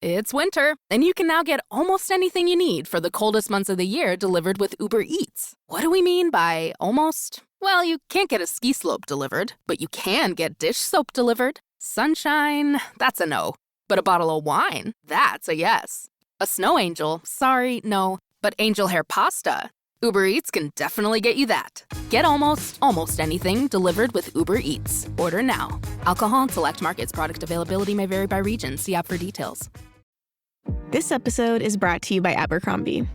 It's winter, and you can now get almost anything you need for the coldest months of the year delivered with Uber Eats. What do we mean by almost? Well, you can't get a ski slope delivered, but you can get dish soap delivered. Sunshine, that's a no. But a bottle of wine, that's a yes. A snow angel, sorry, no. But angel hair pasta, Uber Eats can definitely get you that. Get almost anything delivered with Uber Eats. Order now. Alcohol and select markets. Product availability may vary by region. See app for details. This episode is brought to you by Abercrombie.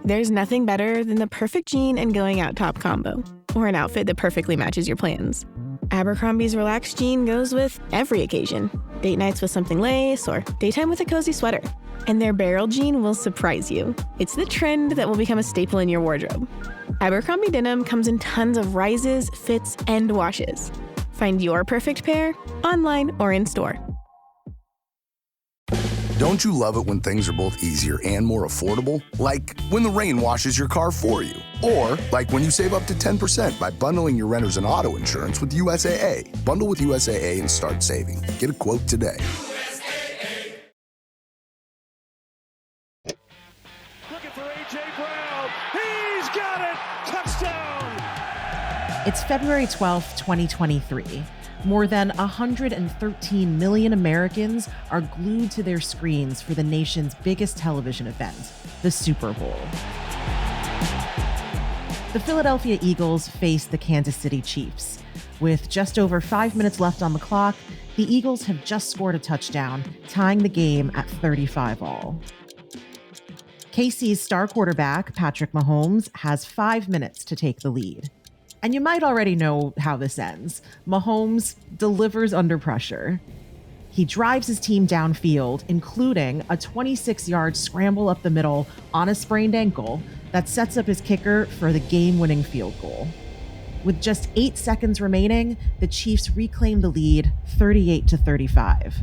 There's nothing better than the perfect jean and going out top combo, or an outfit that perfectly matches your plans. Abercrombie's relaxed jean goes with every occasion. Date nights with something lace, or daytime with a cozy sweater. And their barrel jean will surprise you. It's the trend that will become a staple in your wardrobe. Abercrombie denim comes in tons of rises, fits, and washes. Find your perfect pair online or in store. Don't you love it when things are both easier and more affordable? Like when the rain washes your car for you. Or like when you save up to 10% by bundling your renters and auto insurance with USAA. Bundle with USAA and start saving. Get a quote today. Looking for A.J. Brown. He's got it. Touchdown. It's February 12th, 2023. More than 113 million Americans are glued to their screens for the nation's biggest television event, the Super Bowl. The Philadelphia Eagles face the Kansas City Chiefs. With just over 5 minutes left on the clock, the Eagles have just scored a touchdown, tying the game at 35 all. KC's star quarterback, Patrick Mahomes, has 5 minutes to take the lead. And you might already know how this ends. Mahomes delivers under pressure. He drives his team downfield, including a 26-yard scramble up the middle on a sprained ankle that sets up his kicker for the game-winning field goal. With just 8 seconds remaining, the Chiefs reclaim the lead 38-35.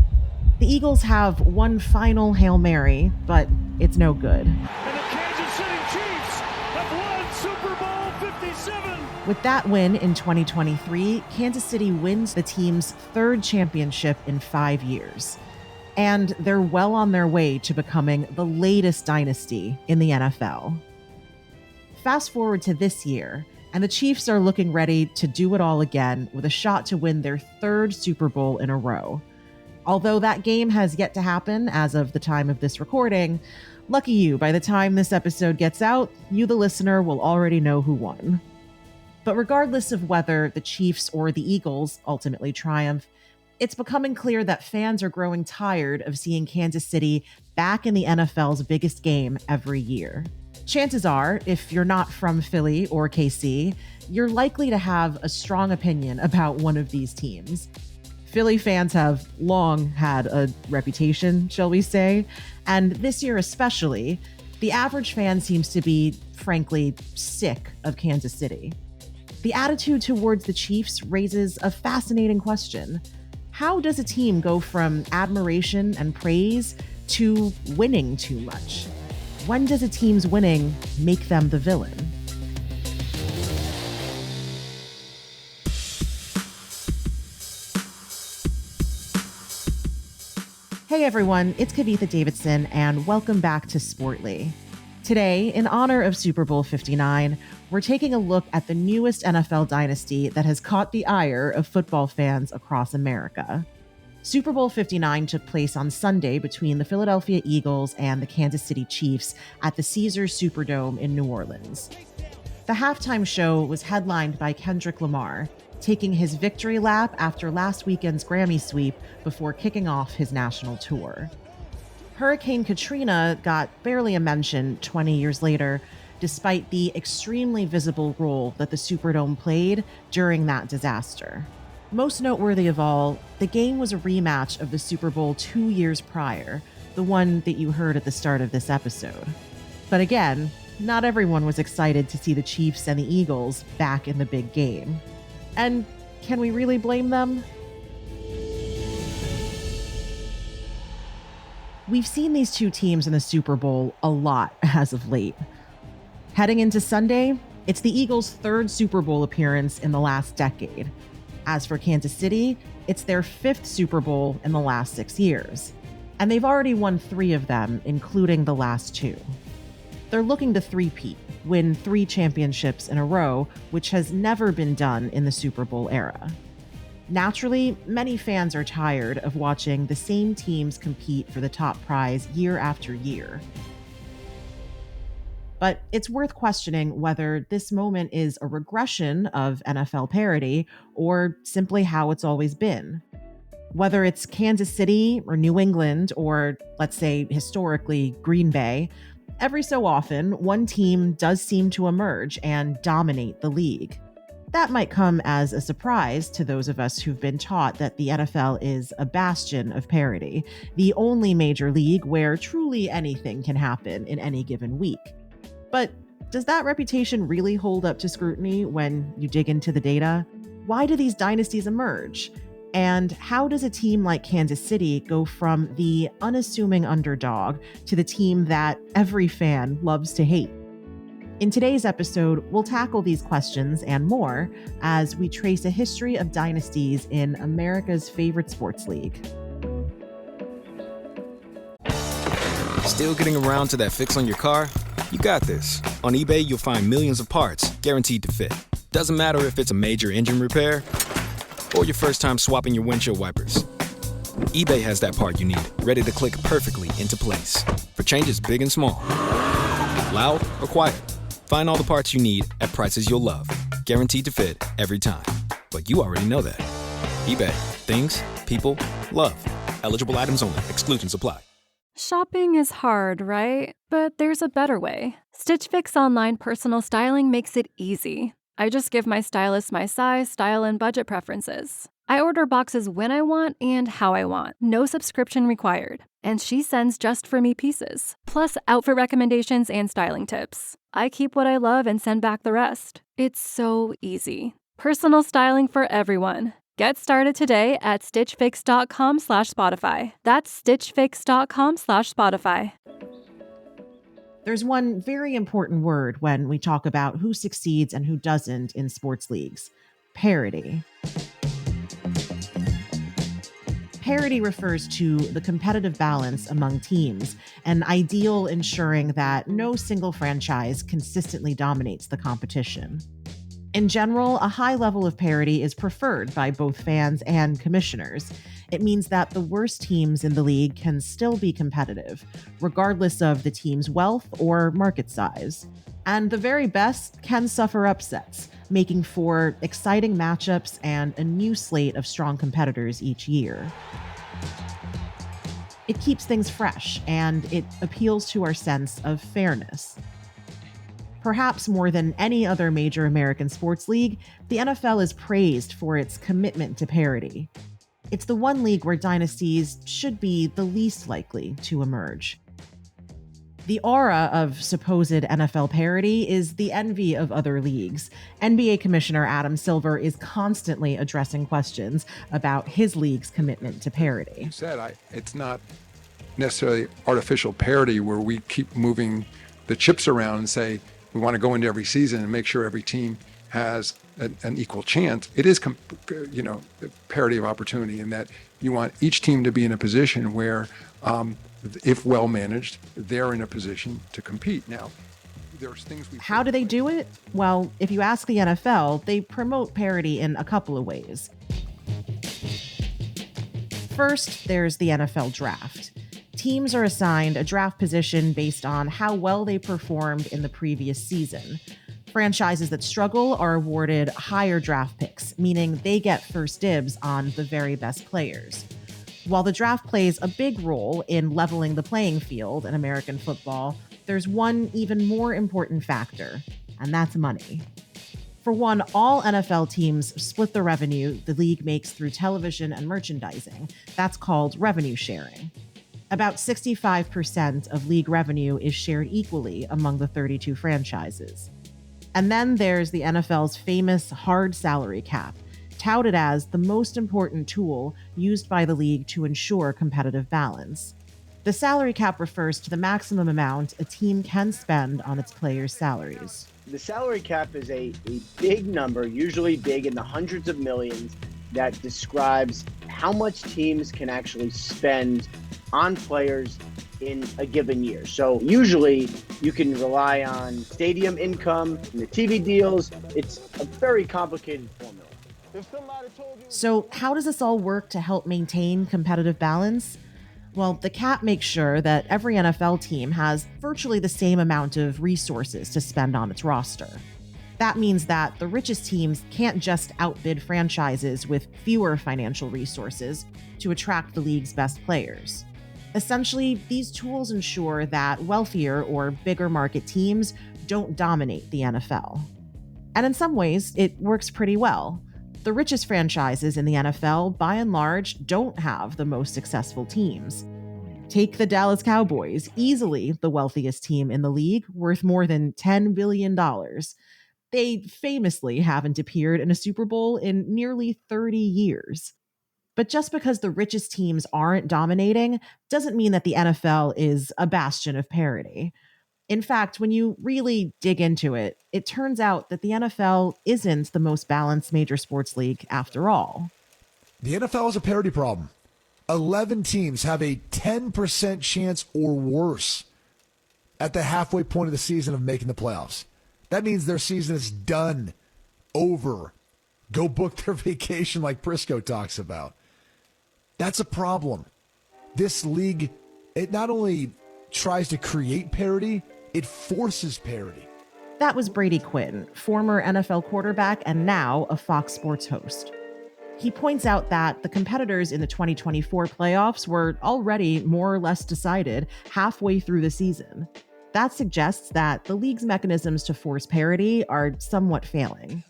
The Eagles have one final Hail Mary, but it's no good. And the Kansas City Chiefs have won Super Bowl 57. With that win in 2023, Kansas City wins the team's third championship in 5 years. And they're well on their way to becoming the latest dynasty in the NFL. Fast forward to this year, and the Chiefs are looking ready to do it all again with a shot to win their third Super Bowl in a row. Although that game has yet to happen as of the time of this recording, lucky you, by the time this episode gets out, you, the listener, will already know who won. But regardless of whether the Chiefs or the Eagles ultimately triumph, it's becoming clear that fans are growing tired of seeing Kansas City back in the NFL's biggest game every year. Chances are, if you're not from Philly or KC, you're likely to have a strong opinion about one of these teams. Philly fans have long had a reputation, shall we say, and this year especially, the average fan seems to be, frankly, sick of Kansas City. The attitude towards the Chiefs raises a fascinating question. How does a team go from admiration and praise to winning too much? When does a team's winning make them the villain? Hey everyone, it's Kavitha Davidson, and welcome back to Sportly. Today, in honor of Super Bowl 59, we're taking a look at the newest NFL dynasty that has caught the ire of football fans across America. Super Bowl 59 took place on Sunday between the Philadelphia Eagles and the Kansas City Chiefs at the Caesars Superdome in New Orleans. The halftime show was headlined by Kendrick Lamar, taking his victory lap after last weekend's Grammy sweep before kicking off his national tour. Hurricane Katrina got barely a mention 20 years later, despite the extremely visible role that the Superdome played during that disaster. Most noteworthy of all, the game was a rematch of the Super Bowl 2 years prior, the one that you heard at the start of this episode. But again, not everyone was excited to see the Chiefs and the Eagles back in the big game. And can we really blame them? We've seen these two teams in the Super Bowl a lot as of late. Heading into Sunday, it's the Eagles' third Super Bowl appearance in the last decade. As for Kansas City, it's their fifth Super Bowl in the last 6 years. and they've already won 3 of them, including the last 2. They're looking to three-peat, win 3 championships in a row, which has never been done in the Super Bowl era. Naturally, many fans are tired of watching the same teams compete for the top prize year after year. But it's worth questioning whether this moment is a regression of NFL parity or simply how it's always been. Whether it's Kansas City or New England or, let's say, historically Green Bay, every so often, one team does seem to emerge and dominate the league. That might come as a surprise to those of us who've been taught that the NFL is a bastion of parity, the only major league where truly anything can happen in any given week. But does that reputation really hold up to scrutiny when you dig into the data? Why do these dynasties emerge? And how does a team like Kansas City go from the unassuming underdog to the team that every fan loves to hate? In today's episode, we'll tackle these questions and more as we trace a history of dynasties in America's favorite sports league. Still getting around to that fix on your car? You got this. On eBay, you'll find millions of parts guaranteed to fit. Doesn't matter if it's a major engine repair or your first time swapping your windshield wipers. eBay has that part you need, ready to click perfectly into place for changes big and small. Loud or quiet, find all the parts you need at prices you'll love. Guaranteed to fit every time. But you already know that. eBay. Things, people, love. Eligible items only. Exclusions apply. Shopping is hard, right? But there's a better way. Stitch Fix online personal styling makes it easy. I just give my stylist my size, style, and budget preferences. I order boxes when I want and how I want. No subscription required. And she sends just for me pieces, plus outfit recommendations and styling tips. I keep what I love and send back the rest. It's so easy. Personal styling for everyone. Get started today at stitchfix.com/Spotify. That's stitchfix.com/Spotify. There's one very important word when we talk about who succeeds and who doesn't in sports leagues: parity. Parity refers to the competitive balance among teams, an ideal ensuring that no single franchise consistently dominates the competition. In general, a high level of parity is preferred by both fans and commissioners. It means that the worst teams in the league can still be competitive, regardless of the team's wealth or market size. And the very best can suffer upsets, making for exciting matchups and a new slate of strong competitors each year. It keeps things fresh, and it appeals to our sense of fairness. Perhaps more than any other major American sports league, the NFL is praised for its commitment to parity. It's the one league where dynasties should be the least likely to emerge. The aura of supposed NFL parity is the envy of other leagues. NBA Commissioner Adam Silver is constantly addressing questions about his league's commitment to parity. You said it's not necessarily artificial parity where we keep moving the chips around and say, we want to go into every season and make sure every team has an equal chance. It is, parity of opportunity in that you want each team to be in a position where, if well managed, they're in a position to compete. Now, there's things How do they do it? Well, if you ask the NFL, they promote parity in a couple of ways. First, there's the NFL draft. Teams are assigned a draft position based on how well they performed in the previous season. Franchises that struggle are awarded higher draft picks, meaning they get first dibs on the very best players. While the draft plays a big role in leveling the playing field in American football, there's one even more important factor, and that's money. For one, all NFL teams split the revenue the league makes through television and merchandising. That's called revenue sharing. About 65% of league revenue is shared equally among the 32 franchises. And then there's the NFL's famous hard salary cap, touted as the most important tool used by the league to ensure competitive balance. The salary cap refers to the maximum amount a team can spend on its players' salaries. The salary cap is a big number, usually big in the hundreds of millions, that describes how much teams can actually spend on players in a given year. So usually you can rely on stadium income and the TV deals. It's a very complicated formula. So how does this all work to help maintain competitive balance? Well, the cap makes sure that every NFL team has virtually the same amount of resources to spend on its roster. That means that the richest teams can't just outbid franchises with fewer financial resources to attract the league's best players. Essentially, these tools ensure that wealthier or bigger market teams don't dominate the NFL. And in some ways, it works pretty well. The richest franchises in the NFL, by and large, don't have the most successful teams. Take the Dallas Cowboys, easily the wealthiest team in the league, worth more than $10 billion. They famously haven't appeared in a Super Bowl in nearly 30 years. But just because the richest teams aren't dominating doesn't mean that the NFL is a bastion of parity. In fact, when you really dig into it, it turns out that the NFL isn't the most balanced major sports league after all. The NFL has a parity problem. 11 teams have a 10% chance or worse at the halfway point of the season of making the playoffs. That means their season is done, over. Go book their vacation like Prisco talks about. That's a problem. This league, it not only tries to create parity, it forces parity. That was Brady Quinn, former NFL quarterback and now a Fox Sports host. He points out that the competitors in the 2024 playoffs were already more or less decided halfway through the season. That suggests that the league's mechanisms to force parity are somewhat failing.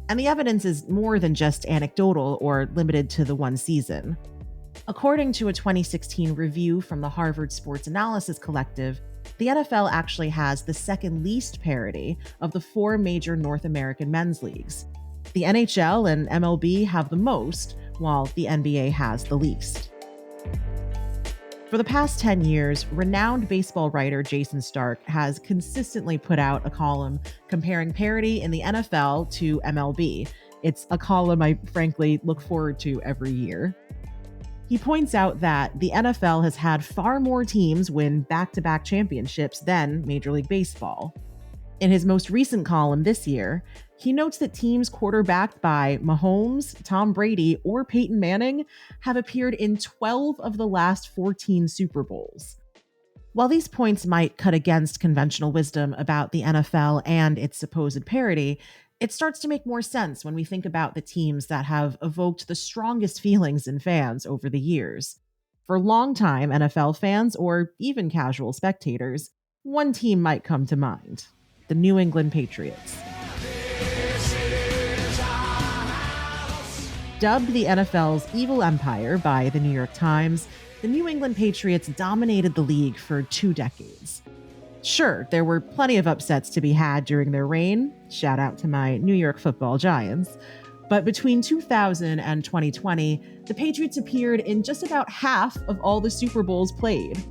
And the evidence is more than just anecdotal or limited to the one season. According to a 2016 review from the Harvard Sports Analysis Collective, the NFL actually has the second least parity of the 4 major North American men's leagues. The NHL and MLB have the most, while the NBA has the least. For the past 10 years, renowned baseball writer Jason Stark has consistently put out a column comparing parity in the NFL to MLB. It's a column I frankly look forward to every year. He points out that the NFL has had far more teams win back-to-back championships than Major League Baseball. In his most recent column this year, he notes that teams quarterbacked by Mahomes, Tom Brady, or Peyton Manning have appeared in 12 of the last 14 Super Bowls. While these points might cut against conventional wisdom about the NFL and its supposed parity, it starts to make more sense when we think about the teams that have evoked the strongest feelings in fans over the years. For longtime NFL fans, or even casual spectators, one team might come to mind: the New England Patriots. Dubbed the NFL's evil empire by the New York Times, the New England Patriots dominated the league for 2 decades. Sure, there were plenty of upsets to be had during their reign. Shout out to my New York Football Giants. But between 2000 and 2020, the Patriots appeared in just about half of all the Super Bowls played.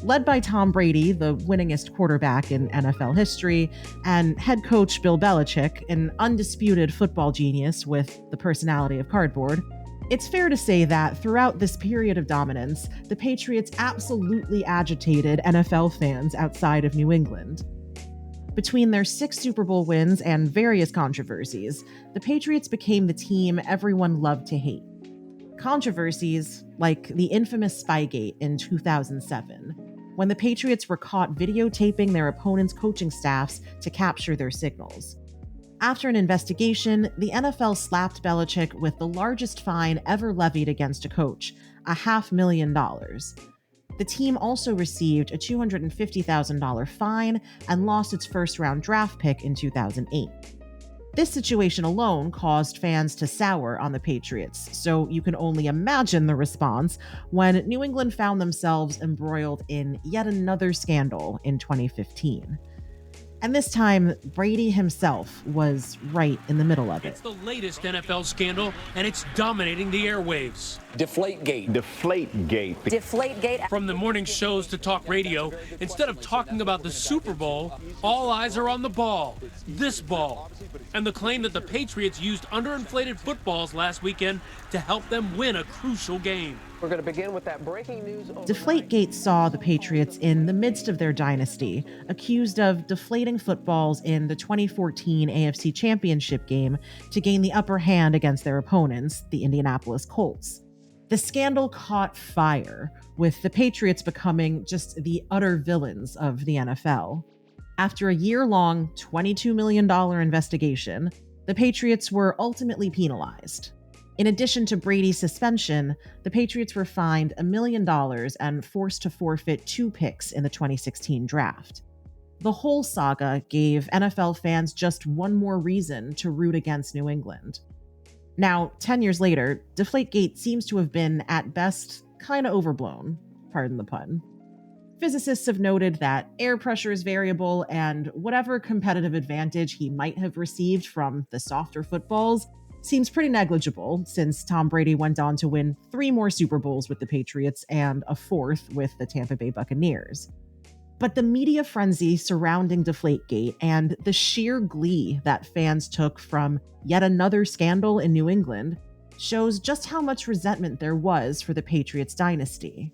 Led by Tom Brady, the winningest quarterback in NFL history, and head coach Bill Belichick, an undisputed football genius with the personality of cardboard, it's fair to say that throughout this period of dominance, the Patriots absolutely agitated NFL fans outside of New England. Between their 6 Super Bowl wins and various controversies, the Patriots became the team everyone loved to hate. Controversies like the infamous Spygate in 2007, when the Patriots were caught videotaping their opponents' coaching staffs to capture their signals. After an investigation, the NFL slapped Belichick with the largest fine ever levied against a coach, $500,000. The team also received a $250,000 fine and lost its first-round draft pick in 2008. This situation alone caused fans to sour on the Patriots, so you can only imagine the response when New England found themselves embroiled in yet another scandal in 2015. And this time, Brady himself was right in the middle of it. It's the latest NFL scandal, and it's dominating the airwaves. Deflategate. Deflategate. Deflategate. From the morning shows to talk radio, instead of talking about the Super Bowl, all eyes are on the ball. This ball. And the claim that the Patriots used underinflated footballs last weekend to help them win a crucial game. We're going to begin with that breaking news. Deflategate saw the Patriots in the midst of their dynasty, accused of deflating footballs in the 2014 AFC Championship game to gain the upper hand against their opponents, the Indianapolis Colts. The scandal caught fire, with the Patriots becoming just the utter villains of the NFL. After a year-long, $22 million investigation, the Patriots were ultimately penalized. In addition to Brady's suspension, the Patriots were fined $1 million and forced to forfeit 2 picks in the 2016 draft. The whole saga gave NFL fans just one more reason to root against New England. Now, 10 years later, Deflategate seems to have been, at best, kind of overblown, pardon the pun. Physicists have noted that air pressure is variable, and whatever competitive advantage he might have received from the softer footballs seems pretty negligible, since Tom Brady went on to win 3 more Super Bowls with the Patriots and a 4th with the Tampa Bay Buccaneers. But the media frenzy surrounding Deflategate and the sheer glee that fans took from yet another scandal in New England shows just how much resentment there was for the Patriots dynasty.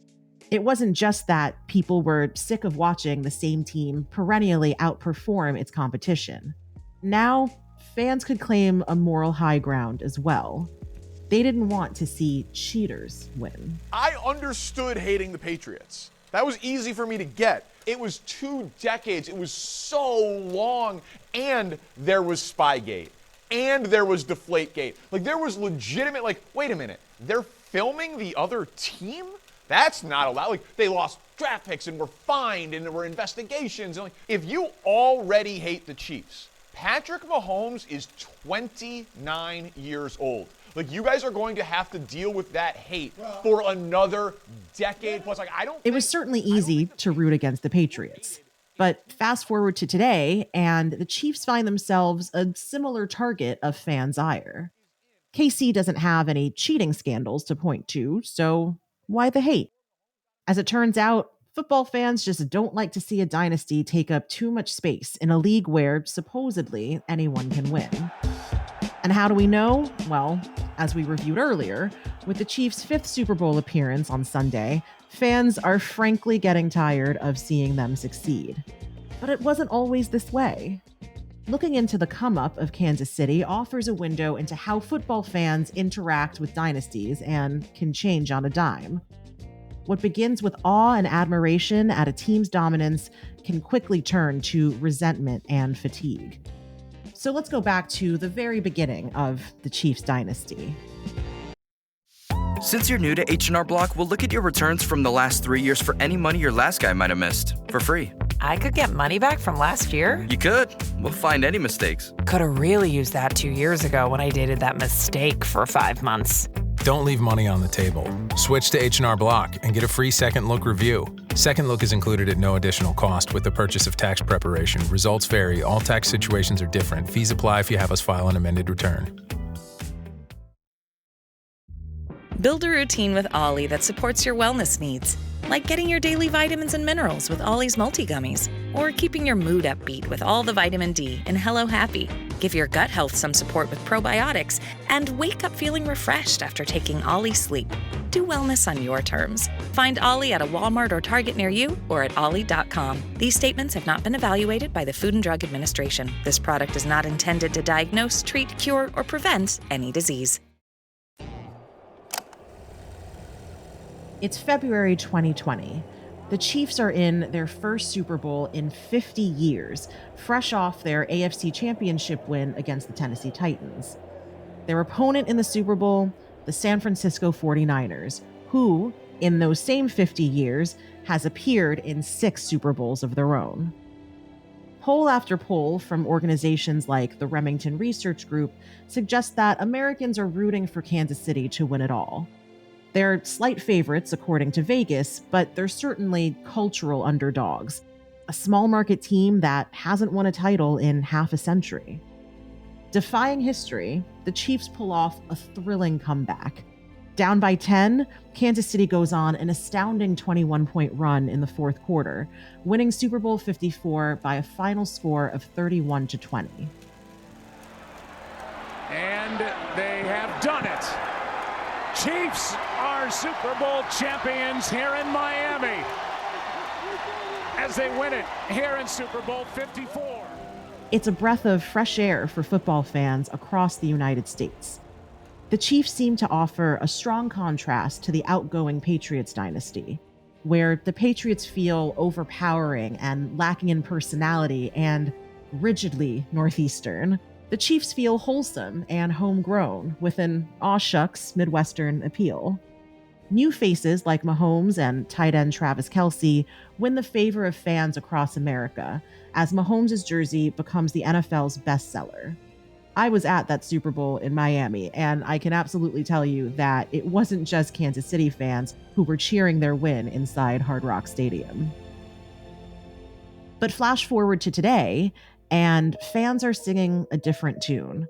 It wasn't just that people were sick of watching the same team perennially outperform its competition. Now, fans could claim a moral high ground as well. They didn't want to see cheaters win. I understood hating the Patriots. That was easy for me to get. It was 2 decades. It was so long. And there was Spygate. And there was Deflategate. Like, there was legitimate, wait a minute. They're filming the other team? That's not allowed. Like, they lost draft picks and were fined and there were investigations. And if you already hate the Chiefs, Patrick Mahomes is 29 years old. Like, you guys are going to have to deal with that hate for another decade plus. It was certainly easy to root against the Patriots. But fast forward to today, and the Chiefs find themselves a similar target of fans' ire. KC doesn't have any cheating scandals to point to, so why the hate? As it turns out, football fans just don't like to see a dynasty take up too much space in a league where supposedly anyone can win. And how do we know? Well, as we reviewed earlier, with the Chiefs' 5th Super Bowl appearance on Sunday, fans are frankly getting tired of seeing them succeed. But it wasn't always this way. Looking into the come-up of Kansas City offers a window into how football fans interact with dynasties and can change on a dime. What begins with awe and admiration at a team's dominance can quickly turn to resentment and fatigue. So let's go back to the very beginning of the Chiefs dynasty. Since you're new to H&R Block, we'll look at your returns from the last 3 years for any money your last guy might have missed, for free. I could get money back from last year? You could. We'll find any mistakes. Could have really used that 2 years ago when I dated that mistake for 5 months. Don't leave money on the table. Switch to H&R Block and get a free second look review. Second look is included at no additional cost with the purchase of tax preparation. Results vary. All tax situations are different. Fees apply if you have us file an amended return. Build a routine with Ollie that supports your wellness needs, like getting your daily vitamins and minerals with Ollie's multi-gummies, or keeping your mood upbeat with all the vitamin D in Hello Happy. Give your gut health some support with probiotics, and wake up feeling refreshed after taking Ollie Sleep. Do wellness on your terms. Find Ollie at a Walmart or Target near you or at ollie.com. These statements have not been evaluated by the Food and Drug Administration. This product is not intended to diagnose, treat, cure, or prevent any disease. It's February 2020. The Chiefs are in their first Super Bowl in 50 years, fresh off their AFC Championship win against the Tennessee Titans. Their opponent in the Super Bowl, the San Francisco 49ers, who, in those same 50 years, has appeared in 6 Super Bowls of their own. Poll after poll from organizations like the Remington Research Group suggest that Americans are rooting for Kansas City to win it all. They're slight favorites, according to Vegas, but they're certainly cultural underdogs, a small market team that hasn't won a title in half a century. Defying history, the Chiefs pull off a thrilling comeback. Down by 10, Kansas City goes on an astounding 21-point run in the fourth quarter, winning Super Bowl 54 by a final score of 31-20. And they have done it. Chiefs are are Super Bowl champions here in Miami as they win it here in Super Bowl 54. It's a breath of fresh air for football fans across the United States. The Chiefs seem to offer a strong contrast to the outgoing Patriots dynasty, where the Patriots feel overpowering and lacking in personality and rigidly Northeastern. The Chiefs feel wholesome and homegrown with an aw shucks Midwestern appeal. New faces like Mahomes and tight end Travis Kelce win the favor of fans across America as Mahomes' jersey becomes the NFL's bestseller. I was at that Super Bowl in Miami, and I can absolutely tell you that it wasn't just Kansas City fans who were cheering their win inside Hard Rock Stadium. But flash forward to today, and fans are singing a different tune.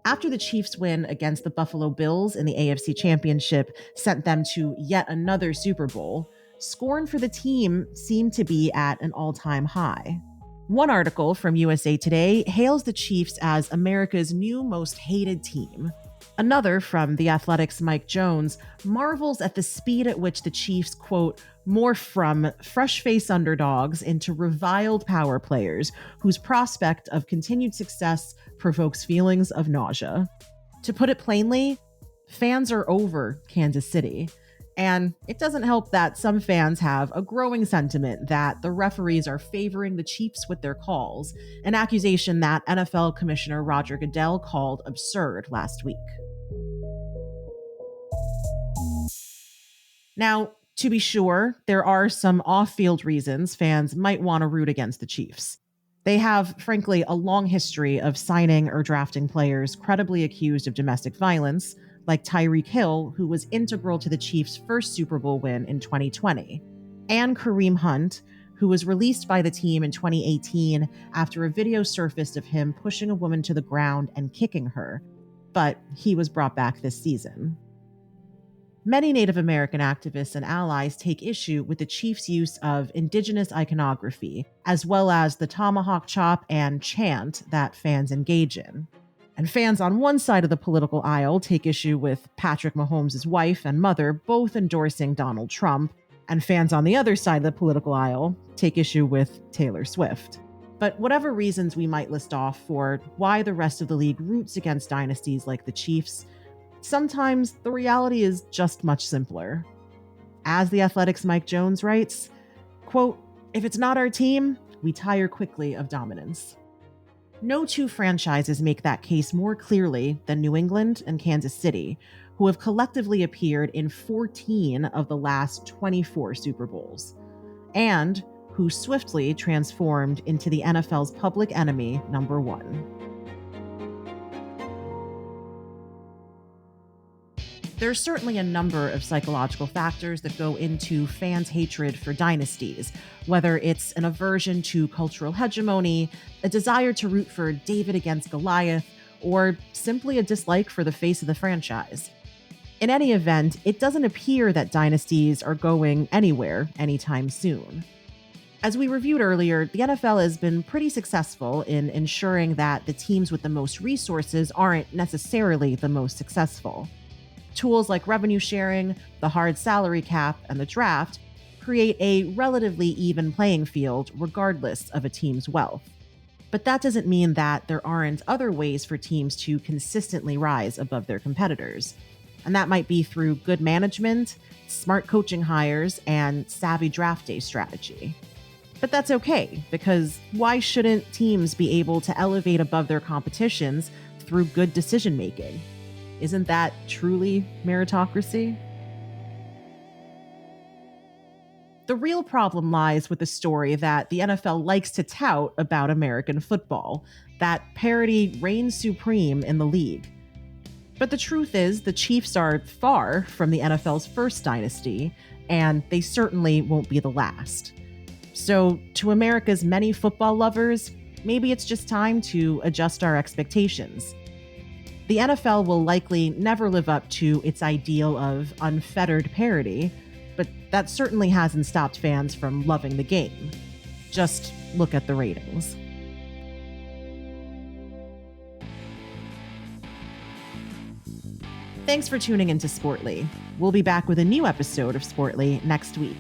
After the Chiefs' win against the Buffalo Bills in the AFC Championship sent them to yet another Super Bowl, scorn for the team seemed to be at an all-time high. One article from USA Today hails the Chiefs as America's new most hated team. Another, from The Athletic's Mike Jones, marvels at the speed at which the Chiefs, quote, morph from fresh-faced underdogs into reviled power players whose prospect of continued success provokes feelings of nausea. To put it plainly, fans are over Kansas City. And it doesn't help that some fans have a growing sentiment that the referees are favoring the Chiefs with their calls, an accusation that NFL Commissioner Roger Goodell called absurd last week. Now, to be sure, there are some off-field reasons fans might want to root against the Chiefs. They have, frankly, a long history of signing or drafting players credibly accused of domestic violence, like Tyreek Hill, who was integral to the Chiefs' first Super Bowl win in 2020, and Kareem Hunt, who was released by the team in 2018 after a video surfaced of him pushing a woman to the ground and kicking her, but he was brought back this season. Many Native American activists and allies take issue with the Chiefs' use of indigenous iconography, as well as the tomahawk chop and chant that fans engage in. And fans on one side of the political aisle take issue with Patrick Mahomes' wife and mother both endorsing Donald Trump, and fans on the other side of the political aisle take issue with Taylor Swift. But whatever reasons we might list off for why the rest of the league roots against dynasties like the Chiefs, sometimes the reality is just much simpler. As The Athletic's Mike Jones writes, quote, "If it's not our team, we tire quickly of dominance." No two franchises make that case more clearly than New England and Kansas City, who have collectively appeared in 14 of the last 24 Super Bowls, and who swiftly transformed into the NFL's public enemy number one. There's certainly a number of psychological factors that go into fans' hatred for dynasties, whether it's an aversion to cultural hegemony, a desire to root for David against Goliath, or simply a dislike for the face of the franchise. In any event, it doesn't appear that dynasties are going anywhere anytime soon. As we reviewed earlier, the NFL has been pretty successful in ensuring that the teams with the most resources aren't necessarily the most successful. Tools like revenue sharing, the hard salary cap, and the draft create a relatively even playing field regardless of a team's wealth. But that doesn't mean that there aren't other ways for teams to consistently rise above their competitors. And that might be through good management, smart coaching hires, and savvy draft day strategy. But that's okay, because why shouldn't teams be able to elevate above their competitions through good decision making? Isn't that truly meritocracy? The real problem lies with the story that the NFL likes to tout about American football, that parity reigns supreme in the league. But the truth is, the Chiefs are far from the NFL's first dynasty, and they certainly won't be the last. So, to America's many football lovers, maybe it's just time to adjust our expectations. The NFL will likely never live up to its ideal of unfettered parity, but that certainly hasn't stopped fans from loving the game. Just look at the ratings. Thanks for tuning into Sportly. We'll be back with a new episode of Sportly next week.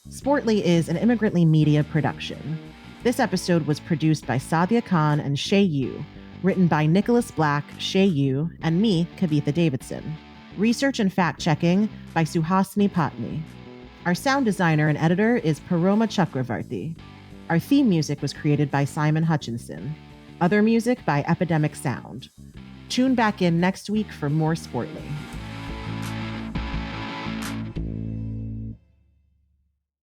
Sportly is an Immigrantly Media production. This episode was produced by Sadia Khan and Shay Yu, written by Nicholas Black, Shay Yu, and me, Kavitha Davidson. Research and fact-checking by Suhasini Patni. Our sound designer and editor is Paroma Chakravarti. Our theme music was created by Simon Hutchinson. Other music by Epidemic Sound. Tune back in next week for more Sportly.